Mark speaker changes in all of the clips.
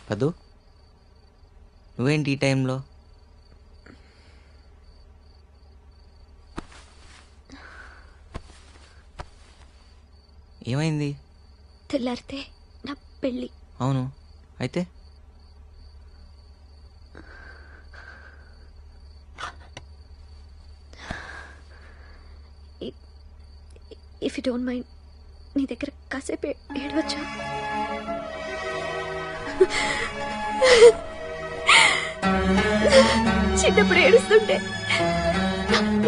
Speaker 1: పదు, నువ్వేంటి ఈ టైంలో? ఏమైంది?
Speaker 2: తెల్లారితే నా పెళ్ళి.
Speaker 1: అవును, అయితే
Speaker 2: ఇఫ్ యూ డోంట్ మైండ్ నీ దగ్గర కాసేపు ఏడవచ్చా? చిన్నప్పుడు ఏడుస్తుంటే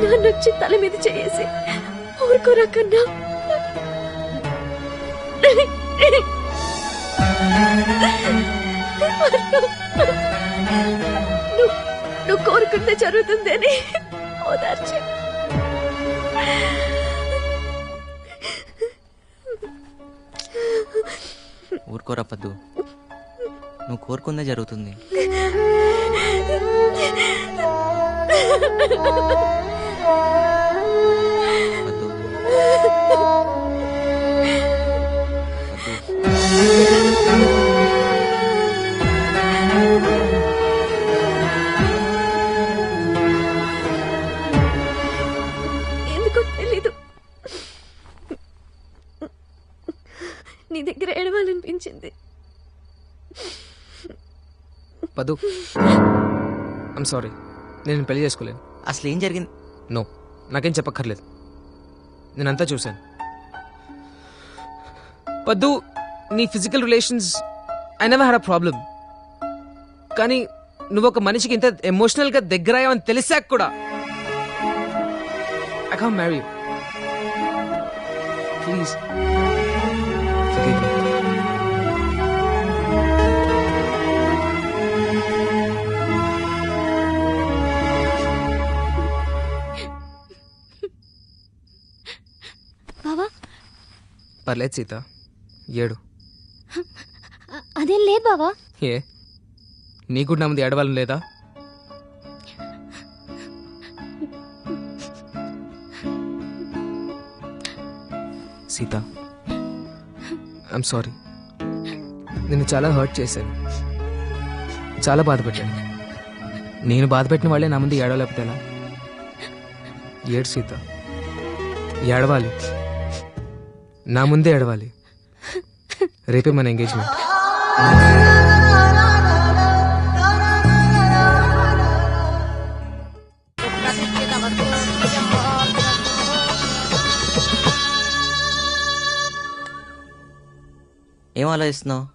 Speaker 2: నాన్నొచ్చి తల మీద చేసి ఊరుకోరా కన్నా నువ్వు కోరుకుంటే జరుగుతుంది అని ఓదార్చి
Speaker 1: ఊరుకోరా పద్దు, నువ్వు కోరుకుందే జరుగుతుంది. పద్దు,
Speaker 2: ఎందుకో తెలీదు, నీ దగ్గర ఏడవాలనిపించింది.
Speaker 3: పదు, ఐమ్ సారీ, నేను పెళ్లి చేసుకోలేను.
Speaker 1: అసలు ఏం జరిగింది?
Speaker 3: నో, నాకేం చెప్పక్కర్లేదు, నేనంతా చూశాను. పద్దు, నీ physical relations I never had a problem. కానీ నువ్వు ఒక మనిషికి ఇంత ఎమోషనల్గా దగ్గరయ్యావని తెలిసాక కూడా I can't marry you. Please forgive me.
Speaker 2: బావా,
Speaker 3: పర్లేదు సీత, ఏడు.
Speaker 2: అదేం లేదు బావా.
Speaker 3: ఏ, నీకు నా ముందు ఏడవాలని లేదా? సీత, ఐఎమ్ సారీ, నిన్ను చాలా హర్ట్ చేశాను, చాలా బాధపెట్టాను. నేను బాధపెట్టిన వాళ్ళే నా ముందు ఏడవలేకపోతే ఎలా? ఏడు సీత, ఏడవాలి, నా ముందే ఏడవాలి. రేపే మన ఎంగేజ్మెంట్.
Speaker 1: ఏం ఆలోచిస్తున్నావు?